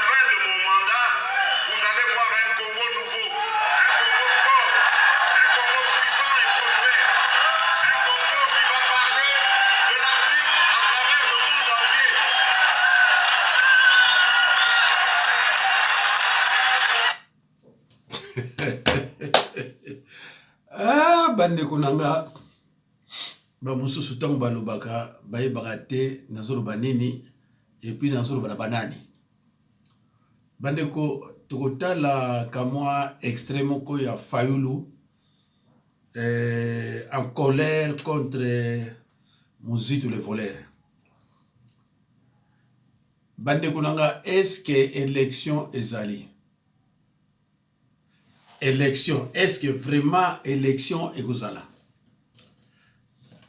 fin de mon mandat, vous allez voir un Congo nouveau, un Congo fort, un Congo puissant et prospère, un Congo qui va parler de l'Afrique à travers le monde entier. Ah, bande kunanga ba mususu tango balobaka bayebaka te nazoloba nini et puis nazoloba na banani. Bande ko tokotala kamwa extrême moko ya Fayulu en colère contre Muzitu le voleur. Bande kunanga, est-ce que élection ezali? Élection, est-ce que vraiment élection ekozala?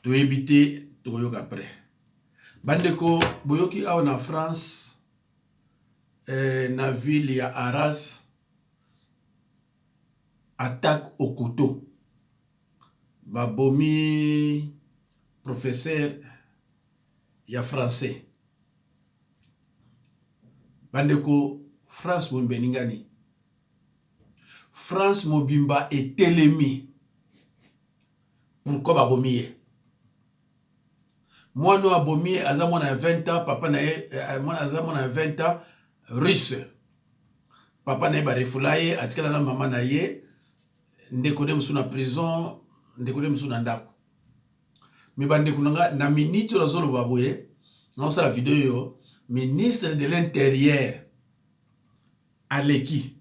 To éviter to yoka après. Bandeko boyoki awa na France na ville ya Arras, attaque au couteau. Babomi professeur ya français. Bandeko France monbeningani. France mobimba est telemi. Pourquoi babomiye? Moi, nous abomi, azamon a 20 ans, papa na moi azamon a 20 ans, russe. Papa na ba refulaye, atikala na maman na ye, ndekode musu na prison, ndekode musu na ndako. Mais bande kunanga na minute la zolo baboye, non ça la vidéo, ministre de l'Intérieur Aleki,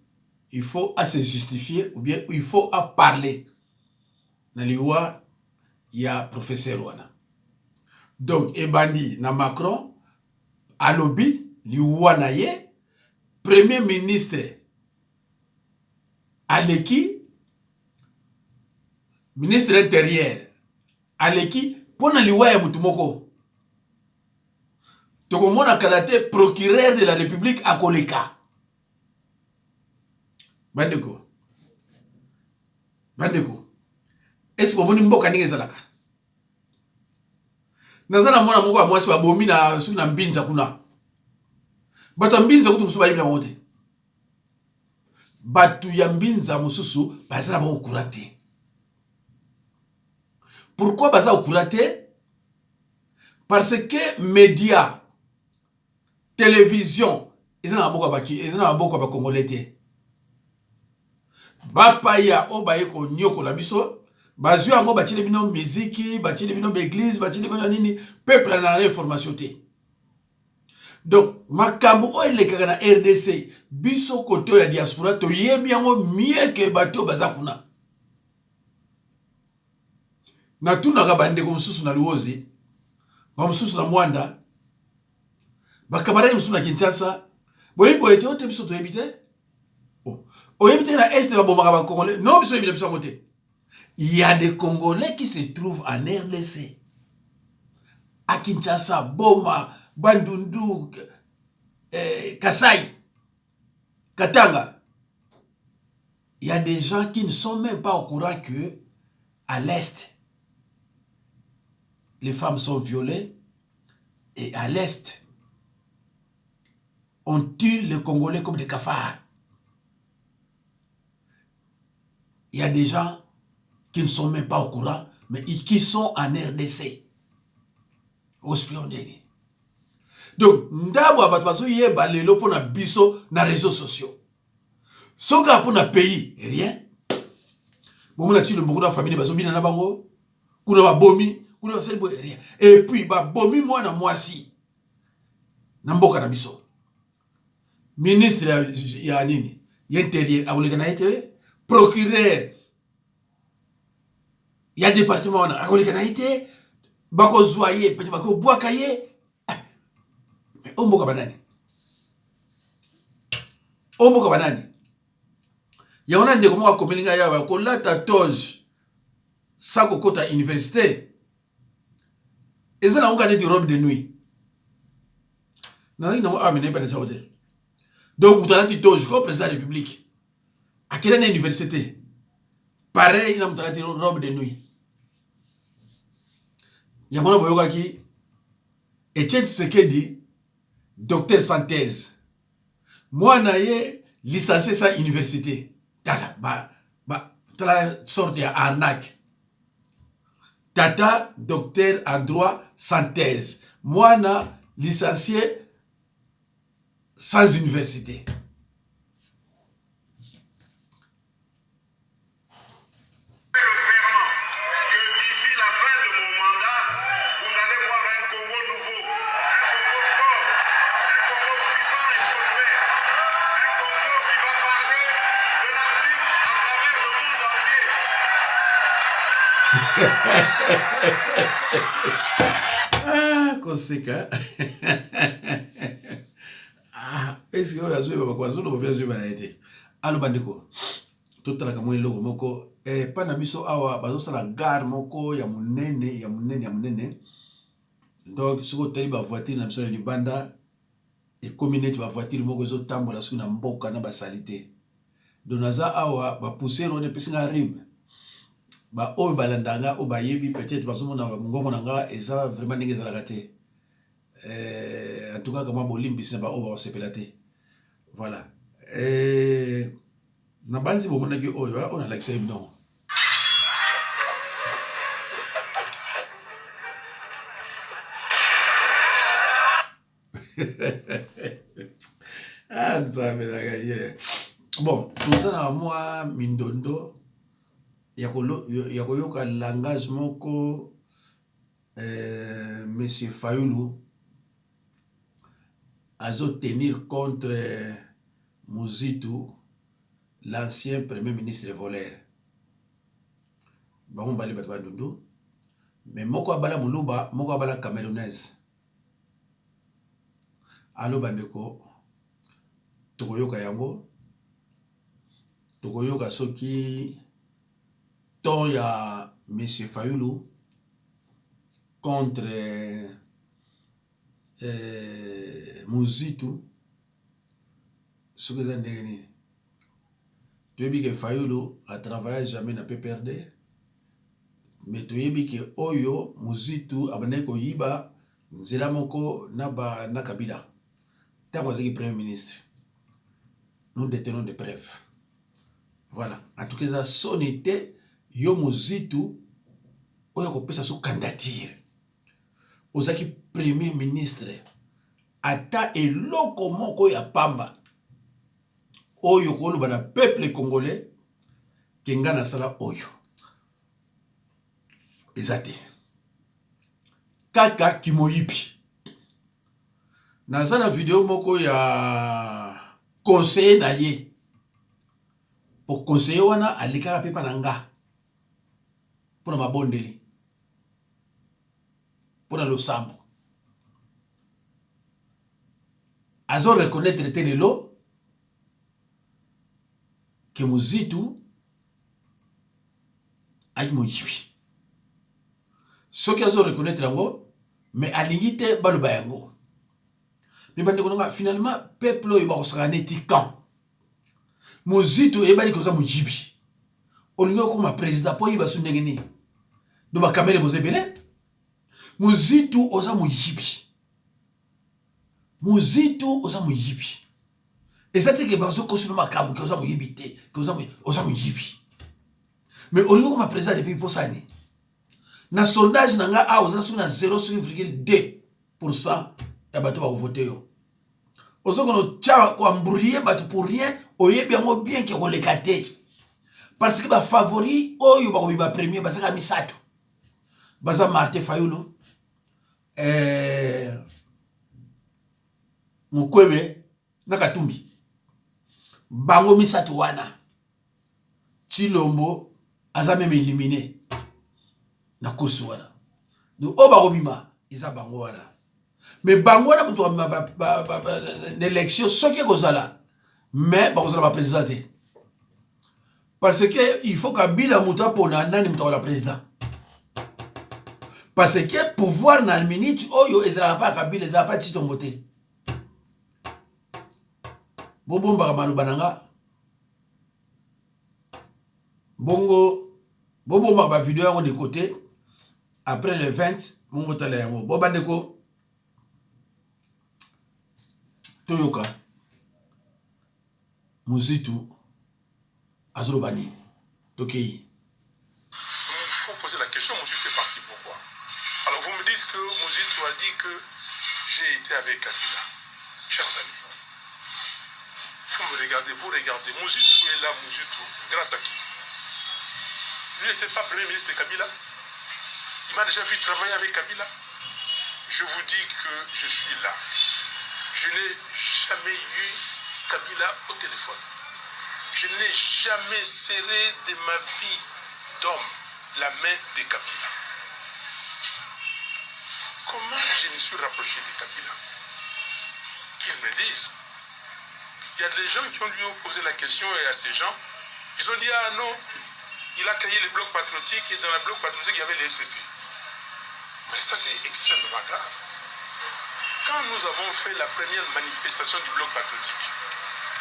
il faut à se justifier ou bien il faut à parler. Na liwa ya professeur wana. Donc, ebandi na Macron, alobi, liwana ye, premier ministre Aleki, ministre intérieur Aleki, pona liwa ya mutumoko. Tokomona kalate procureur de la République à Koleka. Bandeko. Bandeko. Est-ce que vous avez mboka ndenge ezalaka? Nazana mwana moko mwasi babomi na su na mbinza kuna. Bato mbinza kutu musu bayibla wote. Batu ya mbinza mususu bazala ba okurate. Pourquoi baza okurate? Parce que médias, télévision, ezana boka baki, ezana boka ba congolais. Bapa ya obayeko nyoko la biso. Bazui yango batile bino musique, batile bino église, batile bino nini, peuple na information te. Donc makambo o elekaka na RDC, biso koto ya diaspora to yebi yango mieux que bato bazakuna. Na tunaka bande ko mususu na Luozi, ba mususu na Mwanda, ba kabarani mususu na Kinshasa, boyibo ete ote biso to yebite. Oh, oyebite na est ba bomaka ba Congolais, non biso yebite biso côté. Il y a des Congolais qui se trouvent en RDC. À Kinshasa, Boma, Bandundu, Kasai, Katanga. Il y a des gens qui ne sont même pas au courant que à l'Est, les femmes sont violées et à l'Est, on tue les Congolais comme des cafards. Il y a des gens qui ne sont même pas au courant, mais qui sont en RDC. Donc, ndabo abatbaso yeba lelo pona biso na réseaux sociaux. Soka pona pays, rien. Bon, on a tué beaucoup de familles, baso bina na bango, kuna ba bomi, kuna ba selbo rien. Et puis ba bomi moi na mwasi. Na mboka na biso. Ministre ya nini? Y'intérieur auleka na été procureur. Il y a des départements on a koleka na été bako zoyer peut bako boakaye. Mais omboka banani. Omboka banani. Ya on a ndeko mo akomelinga ya ba ko lata toge sako kota université. Ezana onga de robe de nuit. Na ina mo amene pa na hotel. Donc mutalati toge ko président de la République. À quelle université? Pareil, il a mutalati robe de nuit. Yamona boyoka ki Etienne Tshisekedi docteur sans thèse. Moi, naye licencié sa université. Tala, tala sorte de arnaque. Tata, docteur en droit sans thèse. Moi, na licencié sans université. Le serment que d'ici la fin de mon mandat, vous allez voir un Congo nouveau, un Congo fort, un Congo puissant et prospère, un Congo qui va parler de l'Afrique à travers le monde entier. Ah, conséquent. Ah, est-ce que vous avez quoi? Vous avez alors, bandeko, tout la kamwe logo moko, pas na biso awa, bazo sala gare moko, ya munene. Donc, ce que tu as voiture na biso na libanda, et comme net va voiture moko zo tambola su na mboka na basalite. Donc, naza awa, ba pousser on est pesinga rime. Ba o balandanga o ba yebi peut-être bazo mona ngongo nanga eza vraiment ndenge za raté. En tout cas comme bolimbi c'est ba o ba sepelate. Voilà. Na banzi bo monaki oyo on a l'accès non. Ah, ça me la bon, tout ça na moi mindondo ya koyoka langage moko monsieur Fayulu azo tenir contre Muzitu, l'ancien premier ministre voleur. Bango bali bato bandundu, mais moko abala muluba, moko abala camerounaise. Alo bandeko, tokoyoka yango, tokoyoka soki ton ya monsieur Fayulu contre Muzitu, ce que vous avez tu as dit que Fayulu a travaillé jamais na PPRD, mais tu as dit que Oyo Muzitu abane ko yiba nzela moko na Kabila. Tu as dit premier ministre. Nous détenons des preuves. Voilà. En tout cas, ça sonité yo Muzitu oyo ko pesa so candidature. Ozaki premier ministre ata eloko moko ya pamba. Oyo kolo bana peuple congolais kenga na sala oyo ezate kaka kimoyibi na zana video moko ya conseiller na ye po conseiller wana alikaka pepa na nga pona mabondeli pona losambo azo reconnaître telelo que Muzitu ayi moyibi soki azo reconnaître yango mais alingi te baloba yango mais bandeko nanga finalement peuple oyo bakosaka neti kan Muzitu eyebali koza moyibi olingi okoma président po oyiba so ndenge nini do bakamere boza ebele Muzitu oza moyibi Muzitu oza moyibi eza te ke bazokosuna makambo ke oza moyibi te ke oza moyibi mais olingi okoma président depuis posani na sondage nanga a oza soki na 0,2% ya bato bakovote yo ozokono tia koambrouiller bato pour rien oyebi yango bien ke koleka te parce que bafavori oyo bakobima premier bazaka misato baza Martin Fayulu Mukwebe na Katumbi bango misato wana Chilombo aza même éliminé na kosi wana donc o bakobima isa bango wana mais bango wana mutu élection soki kozala mais bakozala ba président te parce que il faut Kabila mutu apona nani mutu la président parce que pouvoir na minute oyo ezala pa Kabila ezala pa Chitombo te bobomba maloba nanga bongo bobomba ba vidéo yango de côté après le 20 mongo tala yango bobandeko toyoka Muzitu Azulobani. Tokei. Il faut poser la question, Moussi est parti pourquoi? Alors vous me dites que Moussi a dit que j'ai été avec Kabila. Chers amis, vous regardez, Moussi est là, Moussi, grâce à qui? Lui n'était pas premier ministre de Kabila. Il m'a déjà vu travailler avec Kabila. Je vous dis que je suis là. Je n'ai jamais eu Kabila au téléphone. Je n'ai jamais serré de ma vie d'homme la main de Kabila. Comment je me suis rapproché de Kabila? Qu'ils me disent. Il y a des gens qui ont lui posé la question et à ces gens, ils ont dit ah non, il a créé le bloc patriotique et dans le bloc patriotique il y avait les FCC. Mais ça c'est extrêmement grave. Quand nous avons fait la première manifestation du bloc patriotique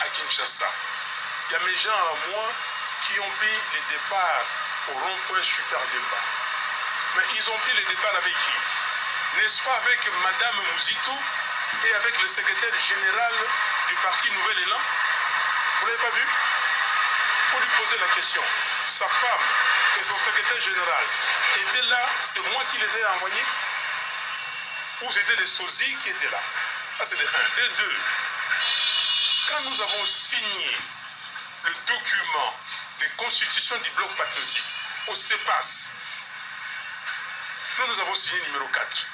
à Kinshasa, il y a mes gens à moi qui ont pris le départ au rond-point Super Demba. Mais ils ont pris le départ avec qui? N'est-ce pas avec Madame Mouzito et avec le secrétaire général du parti Nouvel Élan? Vous ne l'avez pas vu? Il faut lui poser la question. Sa femme et son secrétaire général étaient là, c'est moi qui les ai envoyés? Ou c'était des sosies qui étaient là? Ça c'est de 1. De 2, quand nous avons signé le document de constitution du bloc patriotique au CEPAS, nous avons signé numéro 4.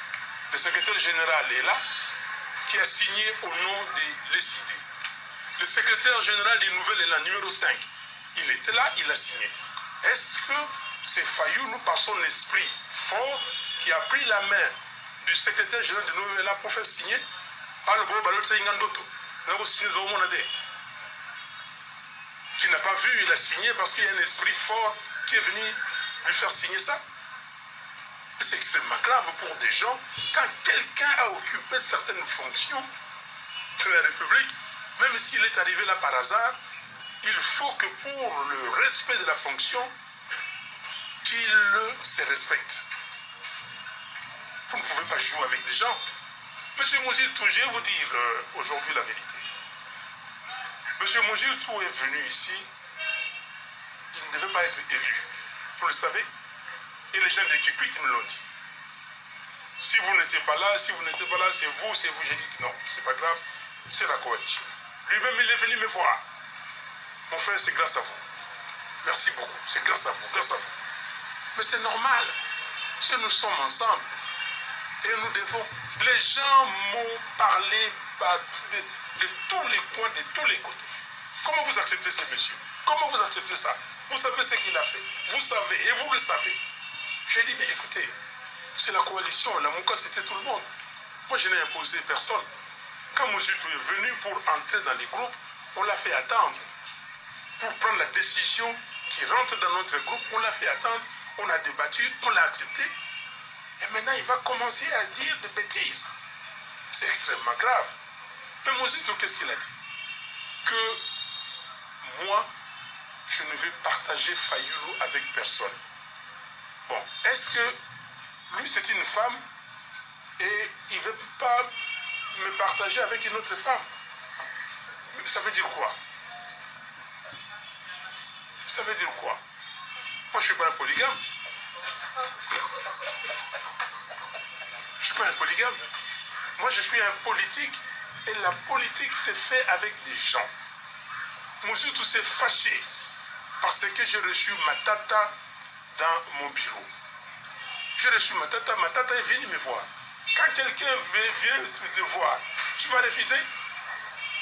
Le secrétaire général est là, qui a signé au nom de l'ECD. Le secrétaire général du Nouvel Élan, numéro 5, il était là, il a signé. Est-ce que c'est Fayoulou, par son esprit fort, qui a pris la main du secrétaire général du Nouvel Élan pour faire signer? Qui n'a pas vu, il a signé parce qu'il y a un esprit fort qui est venu lui faire signer ça. C'est extrêmement grave pour des gens. Quand quelqu'un a occupé certaines fonctions de la République, même s'il est arrivé là par hasard, il faut que pour le respect de la fonction, qu'il se respecte. Vous ne pouvez pas jouer avec des gens. Monsieur Mouziltou, je vais vous dire aujourd'hui la vérité. Monsieur Mouziltou est venu ici, il ne devait pas être élu. Vous le savez? Et les gens de Kikwit me l'ont dit. Si vous n'étiez pas là, c'est vous. J'ai dit que non, c'est pas grave, c'est la coalition. Lui-même, il est venu me voir. Mon frère, c'est grâce à vous. Merci beaucoup, c'est grâce à vous. Mais c'est normal, si nous sommes ensemble, et nous devons... Les gens m'ont parlé de tous les coins, de tous les côtés. Comment vous acceptez ce monsieur? Comment vous acceptez ça? Vous savez ce qu'il a fait. Vous savez, et vous le savez. J'ai dit, mais écoutez, c'est la coalition, la Mouka, c'était tout le monde. Moi, je n'ai imposé personne. Quand Mouzoutou est venu pour entrer dans les groupes, on l'a fait attendre. Pour prendre la décision qui rentre dans notre groupe, on l'a fait attendre, on a débattu, on l'a accepté. Et maintenant, il va commencer à dire des bêtises. C'est extrêmement grave. Mais Mouzoutou, qu'est-ce qu'il a dit? Que moi, je ne vais partager Fayoulou avec personne. Bon, est-ce que lui, c'est une femme et il ne veut pas me partager avec une autre femme? Ça veut dire quoi? Ça veut dire quoi? Moi, je ne suis pas un polygame. Je ne suis pas un polygame. Moi, je suis un politique et la politique s'est faite avec des gens. Mouzoutou s'est fâché parce que j'ai reçu ma tata dans mon bureau. J'ai reçu ma tata est venue me voir. Quand quelqu'un vient te voir, tu vas refuser?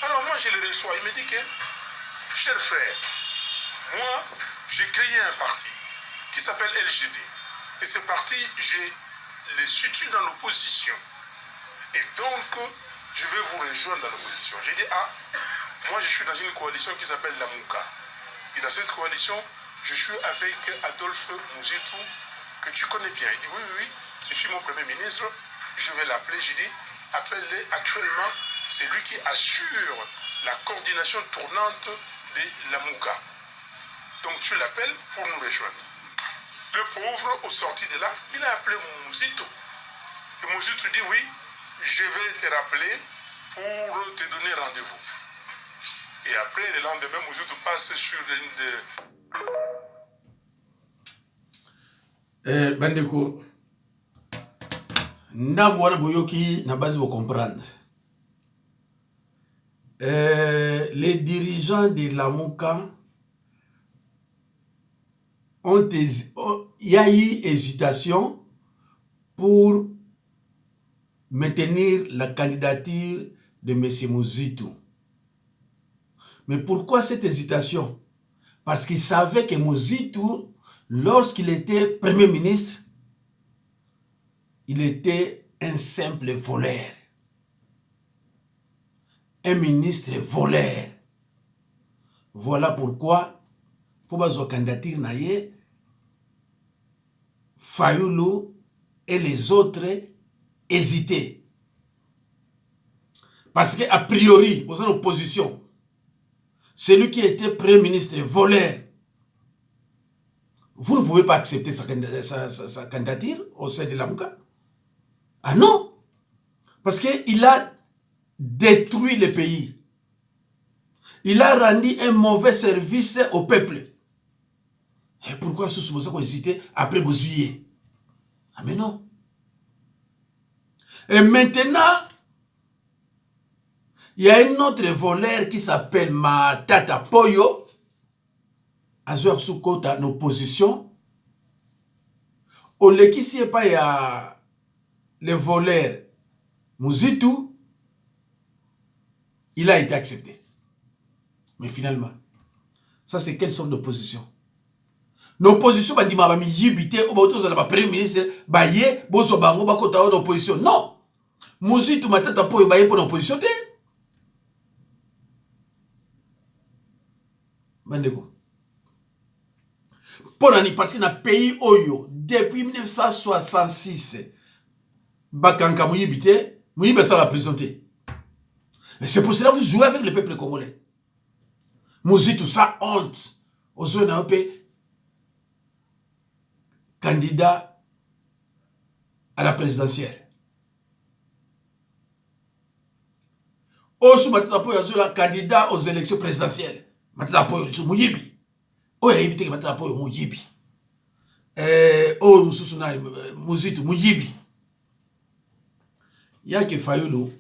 Alors moi je le reçois, il me dit que, cher frère, moi j'ai créé un parti qui s'appelle LGD. Et ce parti, je le situe dans l'opposition. Et donc, je vais vous rejoindre dans l'opposition. J'ai dit, ah, moi je suis dans une coalition qui s'appelle la Mouka. Et dans cette coalition, je suis avec Adolphe Mouzoutou, que tu connais bien. Il dit, oui, c'est mon premier ministre, je vais l'appeler. J'ai dit, appelle-le. Actuellement, c'est lui qui assure la coordination tournante de la Mouka. Donc tu l'appelles pour nous rejoindre. Le pauvre, au sorti de là, il a appelé Mouzoutou. Et Mouzoutou dit, oui, je vais te rappeler pour te donner rendez-vous. Et Et après, le lendemain, Mouzoutou passe sur une de... Bandeko, ndambo wana boyoki na base de comprendre. Les dirigeants de Lamuka il y a eu hésitation pour maintenir la candidature de M. Mouzitou. Mais pourquoi cette hésitation? Parce qu'ils savaient que Mouzitou, lorsqu'il était Premier ministre, il était un simple voleur. Un ministre voleur. Voilà pourquoi, pour la candidature naïe, Fayoulou et les autres hésitaient. Parce qu'a priori, aux oppositions, celui qui était Premier ministre voleur, vous ne pouvez pas accepter sa candidature au sein de l'AMUCA. Ah non! Parce qu'il a détruit le pays. Il a rendu un mauvais service au peuple. Et pourquoi ce sont hésité après Bozouye? Ah mais non. Et maintenant, il y a un autre voleur qui s'appelle Matata Poyo. Azouar Soukota, en opposition. Au leki si pas il y a le voleur Mouzitou, il a été accepté. Mais finalement, ça c'est quelle sorte d'opposition? L'opposition va dire que mi yibité ou bato za ba premier ministre ba ye bozo bango ba kota d'opposition. Non. Mouzitou Matata Poyo ba ye pour l'opposition té. Bandeko. Pour nani parce que na pays oyo depuis 1966 bakanka muyibité muyibe ça la présenté. Et c'est pour cela que vous jouez avec le peuple congolais. Mouzitou ça honte aux zones un peu candidat à la présidentielle. Osu Matata Poyo la candidat aux élections présidentielles. Matata Poyo sur Mouyibi. Oh yibité Matata Poyo Mouyibi. Oh Moussousouna Mouzitou Mouyibi. Il y a que Fayoulou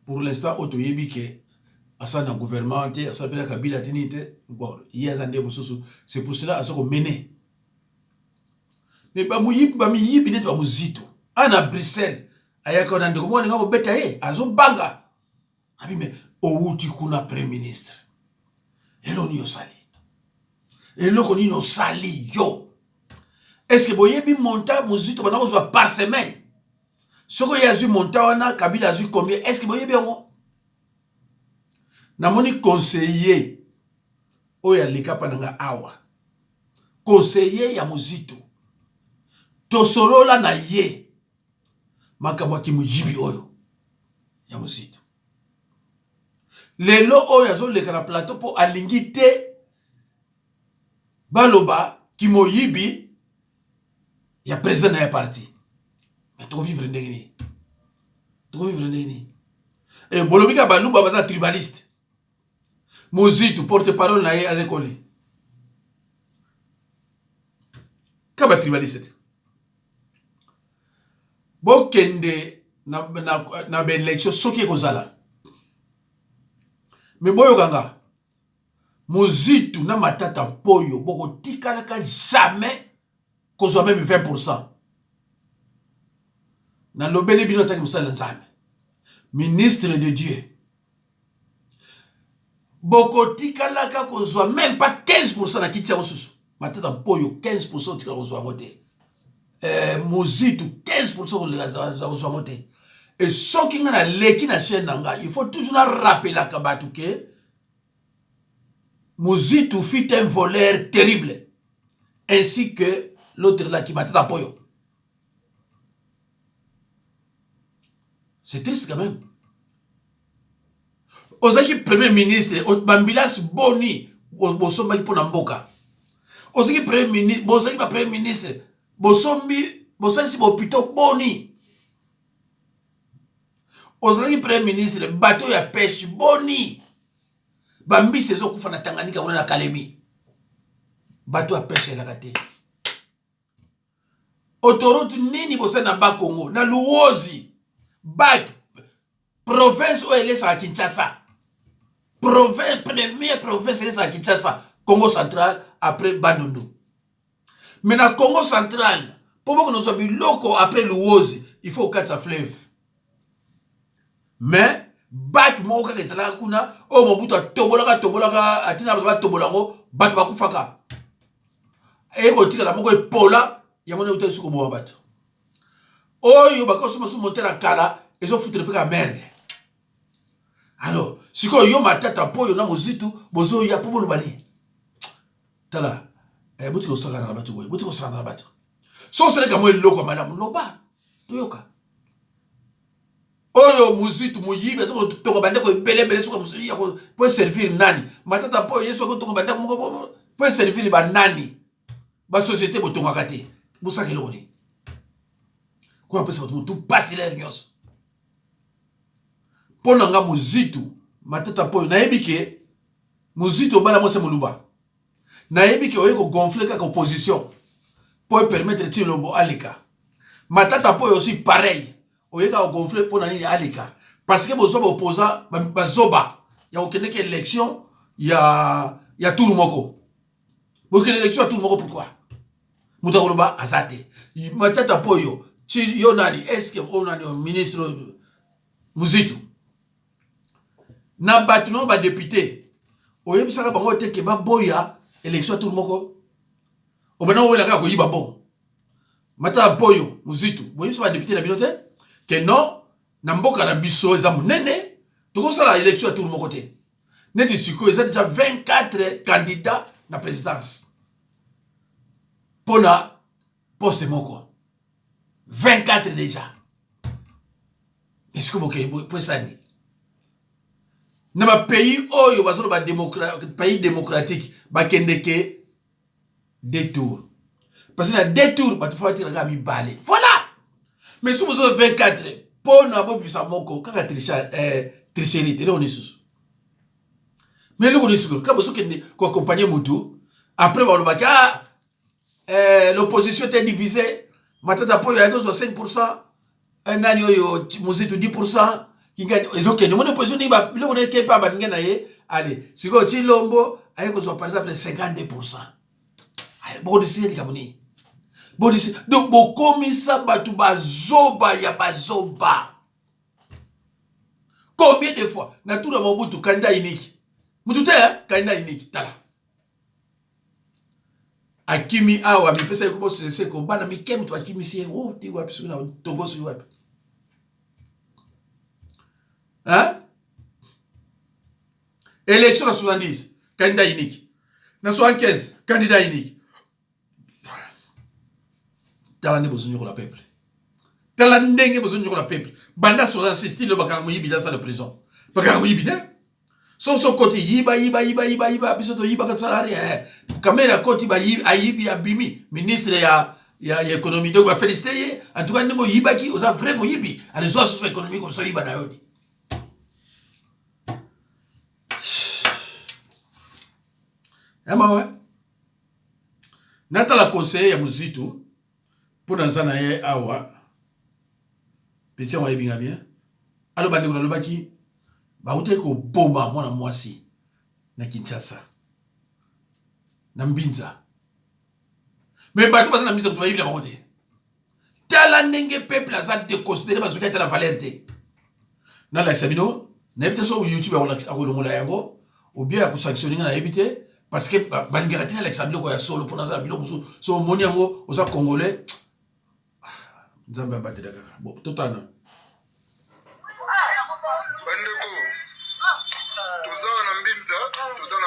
pour l'instant autoyebi que à ça dans le gouvernement, à ça peut Kabila tinite bon il y a zandé Moussoussou. C'est pour cela à ça qu'on mené. Mais ba Mouyibi n'est pas Mouzitou. À Bruxelles, ayako na ndeko mwana ngako beta azo banga. Abi mais outi kuna premier ministre. Elo ni osali. Elo ko ni osali yo. Est-ce que boyebi monta Mouzitou bana ko par semaine? Soko yazu monta wana Kabila azu combien? Est-ce que boyebi on? Namoni conseiller oya likapa nanga awa. Conseiller ya Mouzitou. Tosolola na ye makabwaki Muyibi oyo ya Mouzitou. Lelo oyo azoleka na plateau po alingi te baloba ki Muyibi ya président na ya parti. Mais to vivre ndeni. To vivre ndeni. Et bolobika baluba baza tribaliste. Mouzitou porte-parole na ye azekole. Kaba tribaliste. Bokende na l'élection soki kozala. Mais boyo ganga. Mouzitou na Matata Poyo boko tikalaka jamais kozwa même 20%. Na lobele bino taki musala nzambe. Ministre de Dieu. Boko tikalaka kozwa même pas 15% na kiti ya osusu. Matata Poyo 15% tika kozwa vote. Mouzitou 15% kozwa vote. Et ce qui na leki na chaîne nanga, il faut toujours rappeler la kabatu que Mouzitou fit un voleur terrible. Ainsi que l'autre là qui Matata Poyo. C'est triste quand même. Ozaki premier ministre, Bambilas Boni, Bosomba pour Namboka. Ozaki premier ministre, Bosaki pas premier ministre, Bosombi, Bosaki Bopito Boni. Ozaki premier ministre, bateau ya pêche Boni. bambisi ezokufa na Tanganyika kuna na Kalemi bato apeshe la kate autoroute nini bose na ba Congo na Luozi bac province où elle est à Kinshasa province première province elle est à Kinshasa Congo central après Bandundu mais na Congo central pour que nous soyons locaux après Luozi il faut quatre sa fleuve mais bac moka kesala kuna o mobutu tobolaka atina ba tobolango bato bakufaka e kotika la moko epola ya mona uta suko bo bato oyo bakosoma su monter à kala ezo foutre pe ka merde alors siko yo matata poyo na mozitu bozo ya po bolo bani tala buti ko saka na bato boy buti ko saka na bato so sele ka mo eloko malamu loba toyoka oyo muzitu muyibe so tonga bande ko belebele so ko ya ko po servir nani matata po yeso ko tonga bande ko po servir ba nani ba société botonga kate busaka loni ko apesa tout passe l'air nyos pona nga muzitu matata po na yebike muzitu bala mo se moluba na yebike oyeko gonfler ka opposition pour permettre Tilobo alika matata po aussi pareil oyeka gonfler pour nani alika parce que bozoba opposant bazoba ya okende ke élection ya tour moko bokende élection ya tour moko pourquoi mutakoloba azate matata po yo ti yo nani est-ce que on a ministre muzitu na batino ba député oyebisaka bango te ke ba boya élection ya tour moko obana wela ka ko yiba bon matata po yo muzitu boyebisa ba député na binote que non, na mboka na biso eza munene, tokosala élection à tout le monde côté. Neti siko eza déjà 24 candidats na présidence. Pona poste moko. 24 déjà. Est-ce que vous pouvez ça ni? Na ba pays oyo bazolo ba pays démocratique ba kendeke deux tours. Parce que na deux tours ba tofati la mi balé. Voilà. Mais si vous avez 24, pour nous avoir plus à mon corps, quand tricherie, on est sous. Mais nous on est sous. Quand vous avez accompagné Moutou, après on va dire l'opposition était divisée. Maintenant pour il y a 5%, un an yo Mouzitou 10%. Ils ont que nous opposition ni ba, nous on est pas baningé naie. Allez, si vous avez Lombo, aïe que soit par exemple 52%. Allez, bon décider les Camerounais. Donc, bokomi sa batu bazoba ya bazoba. Combien de fois? Na tout le Mobutu kanda iniki. Mutute kanda iniki tala. Akimi awa mi pesa yuko sese ko bana mi kem to akimi si oh ti wapi suna togo su wapi. Hein? Élection na 70 kanda iniki. Na 75 candidat iniki. Talande besoin de la peuple. Talande besoin de la peuple. Banda so assisté le bakang yibi dans la prison. Bakang yibi hein? Son côté yiba biso to yiba ka salari kamera côté ba yibi abimi ministre ya économie donc va féliciter en tout cas ngo yiba ki osa vraiment yibi allez soit sur économique comme ça yiba na yoni. Ouais. Nata la conseiller ya Muzitu pour dans un aye awa petit wa yebinga bien alo bandi ko lobaki ba ute ko bomba mwana mwasi na Kinshasa na Mbinza mais ba to ba na Mbinza ko yibila ba ute tala ndenge peuple aza de considérer ba zuka la valeur te na la sabino na peut so YouTube a ko longola yango ou bien ko sanctionner na yebite parce que balingati na l'exemple ko ya solo pour na bilo so moni yango oza congolais. Nzamba batela kaka. Bon, totana. Bandeko. Tozana na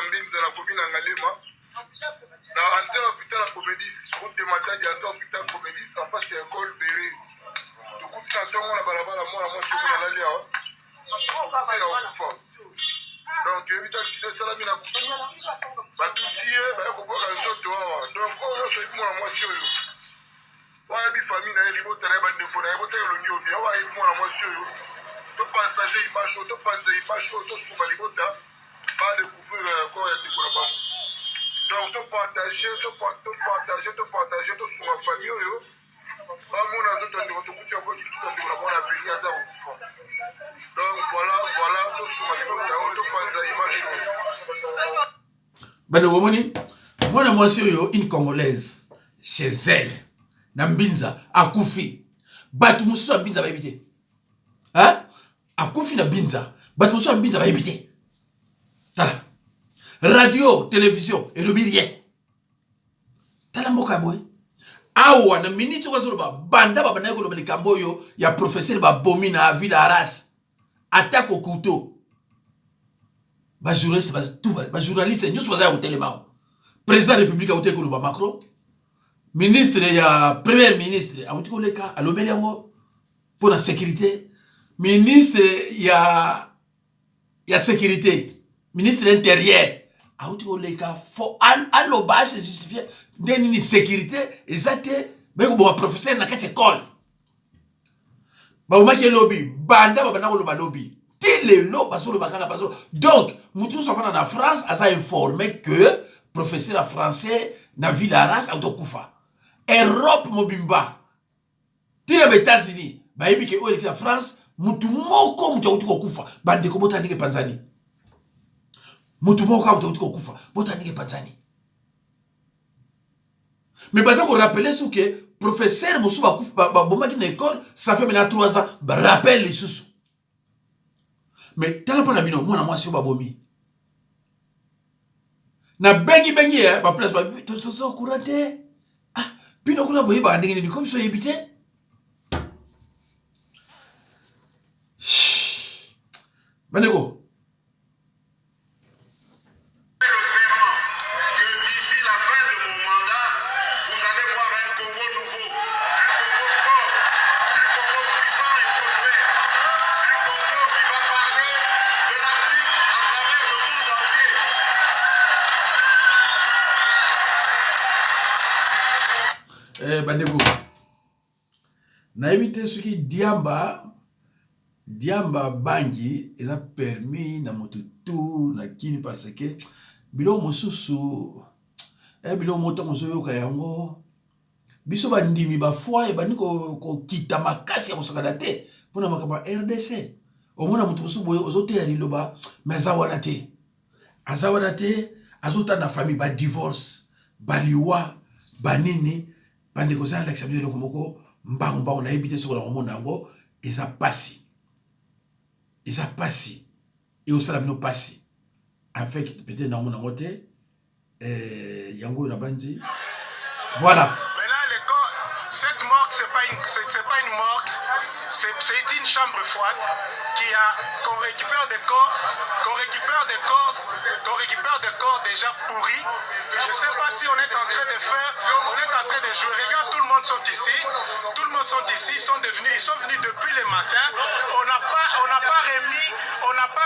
Mbinza na komina Ngalema. Na ante hôpital la Comédie, route de Matadi ante hôpital Comédie, en face de l'école Béré. Tokuti na tongo na balabala mwana mwasi ko na lali awa. Donc éviter accident salami na kutu. Batutie ba ko boka nzoto awa. Donc oyo so mwana mwasi oyo. Ouais, mi famille na elibo tere ba ndeko na ebote longi obi awa e mwana mwasi oyo to partager image to panza image to suma libota ba découvrir topartage tosunga famille oyo bamona nzotandeko tokuti yango kitutandeko na mwana avenir aza kokufa. Donc voilà tosunga libota oyo topanza image oyo. Bane womoni mwana mwasi oyo une congolaise chez elle na Mbinza akufi batu mususu ya Mbinza bayebite akufi na Mbinza batu mususu ya Mbinza bayebite tala radio télévision elobi rien tala mboka boy awa na minute ko solo banda babana ko lobeli kambo yo ya professeur babomi na ville Arras attaque au couteau ba journaliste ba journaliste nyusu baza ko telema président de la République a été koloba Macron ministre ya premier ministre a été koleka alobeli yango pour la sécurité ministre ya sécurité ministre de l'intérieur a été koleka faut aloba se justifier ndeni sécurité ezate beko bo professeur na kati école ba umaki lobby banda babana koloba lobby tilelo basolo bakanga basolo donc mutu sofana na France a informé que professeur français na ville Arras auto kufa Europe mobimba tile États-Unis ba yebike o la France mutu moko mutu auto kufa bande ko botandike panzani mutu moko auto kufa botandike panzani mais basa ko rappeler ce que professeur musuba kufa ba bomaki na école ça fait maintenant 3 ans ba rappelle les sous mais tala pona bino mwana mwasi ba bomi na bengi ba place ba to kurate bino kuna boye ba ndenge ni comme so yebite baneko Le serment que d'ici la fin de mon mandat, vous allez voir un Congo nouveau, un Congo fort, un Congo puissant et prospère, un Congo qui va parler de l'Afrique à travers le monde entier. Bandeko na éviter ce qui diamba bangi eza permis na moto tout na kini parce que bilo mosusu bilo moto mozo ka yango biso bandimi ba foi bandiko kita makasi ya kosakana te pona makaba RDC omona moto mosusu boye ozote ya liloba mezawana te azota na famille ba divorce baliwa banini bandeko za l'accepter le komoko mbango na ebité sur la mona yango eza pasi et au salabino pasi avec peut-être dans mon côté yango na banzi voilà. Maintenant le corps, cette morgue c'est pas une morgue, c'est une chambre froide qu'on récupère des corps déjà pourris. Je sais pas si on est en train de jouer. Regarde, tout le monde sont ici, ils sont venus depuis le matin. On n'a pas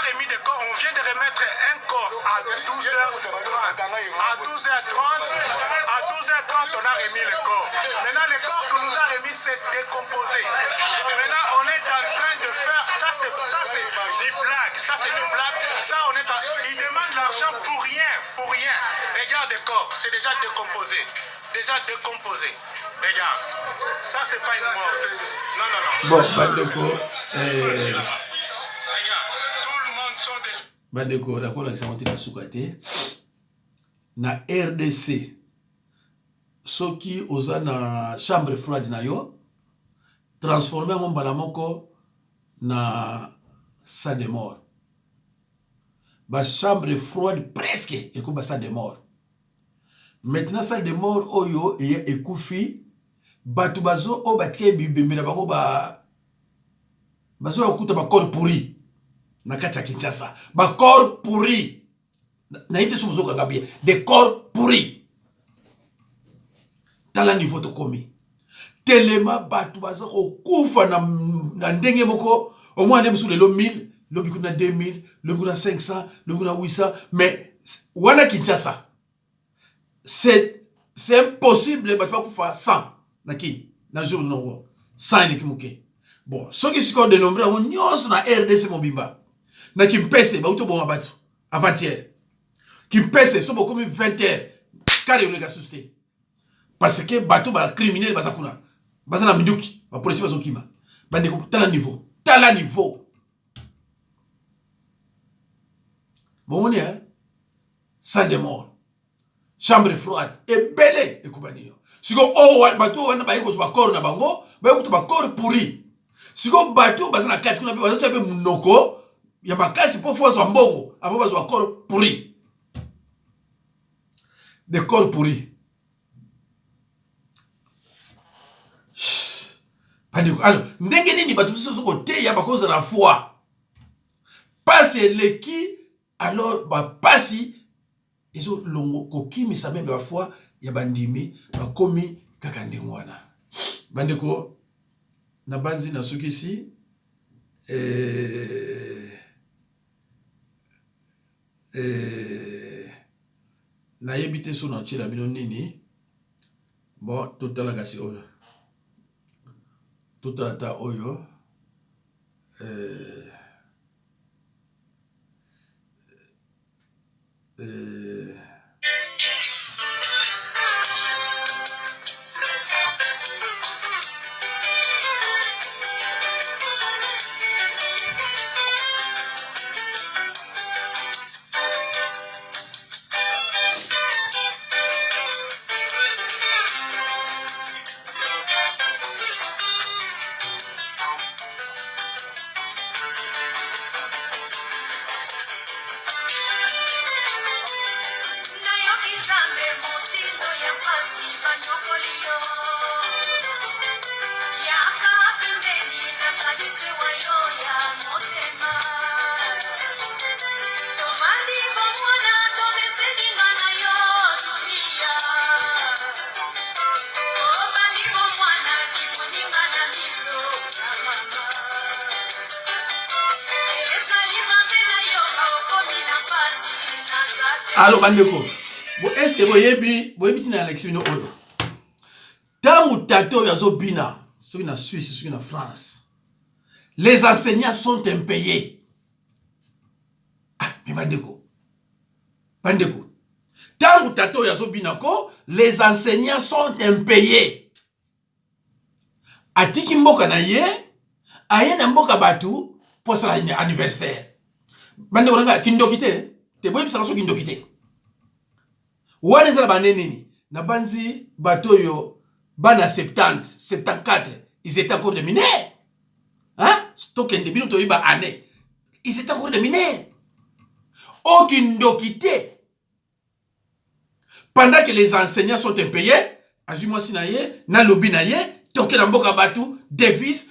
remis de corps. On vient de remettre un corps à 12h30. À 12h30, on a remis le corps. Maintenant, le corps que nous a remis s'est décomposé. Maintenant, on est en train de faire ça, c'est du blague. Ça, ils demandent l'argent pour rien. Regarde le corps, c'est déjà décomposé. Regarde, ça c'est pas une mort. Non. Bon, bandeko Regarde, tout le monde sont déjà. bandeko d'accord avec ça na sukate na RDC soki oza na chambre froide na yo transformer ngo mbala moko na salle de mort. Ba chambre froide presque et comme salle de mort. Maintenant salle de mort oyo et ekufi batu bazo o batke bibemela bango bazo okuta ba corps pourri na kati ya Kinshasa. Ba corps pourri na ite somo kanga bien des corps pourris. Tala niveau to komi. Telema batu bazo okufa na ndenge moko au moins les sous le 1000, le bikuna 2000, le bikuna 500, le bikuna 800 mais wana Kinshasa c'est impossible batu bakufa 100 na jour non 100 nikimuke. Bon, ce qui se compte de nombre on nyos na RDC mobimba. Na kimpese ba uto bon batu avant-hier. Kimpese so beaucoup 20h. kare le gasusté parce que bato ba criminel bazakuna bazana minduki ba police bazokima bande ko tala niveau bon on est salle de mort chambre froide et belé et kubanio siko bato wana ba yiko ba corps na bango ba yiko ba corps pourri siko bato bazana kati kuna bazo tsabe munoko ya makasi po fo zo mbongo avant bazo corps pourri des corps pourris. Alors, ndenge nini bato biso côté ya bakoza la foi. Passe le qui alors ba pasi ezo longo kokimi sa même ba foi ya bandimi ba komi kaka ndengwana. Bandeko na banzi na sukisi na yebite so na chila bino nini bon total kasi oyo total ta oyo alors bandeko bo est-ce que boyebi tina Alexis no oyo tangu tato ya zo bina soki na Suisse soki na France les enseignants sont impayés mais bandeko tangu tato ya zo bina ko les enseignants sont impayés atiki mboka na ye aye na mboka batu pour sala anniversaire bandeko nanga kindokite te boyebi saka so kindokite wana ezala banenini na banzi bato yo bana 70 74 ils étaient encore des mineurs hein tokende bino to yiba année ils étaient encore des mineurs okindokite pendant que les enseignants sont impayés azui moi sinaye na lobby na ye toke na mboka batu devise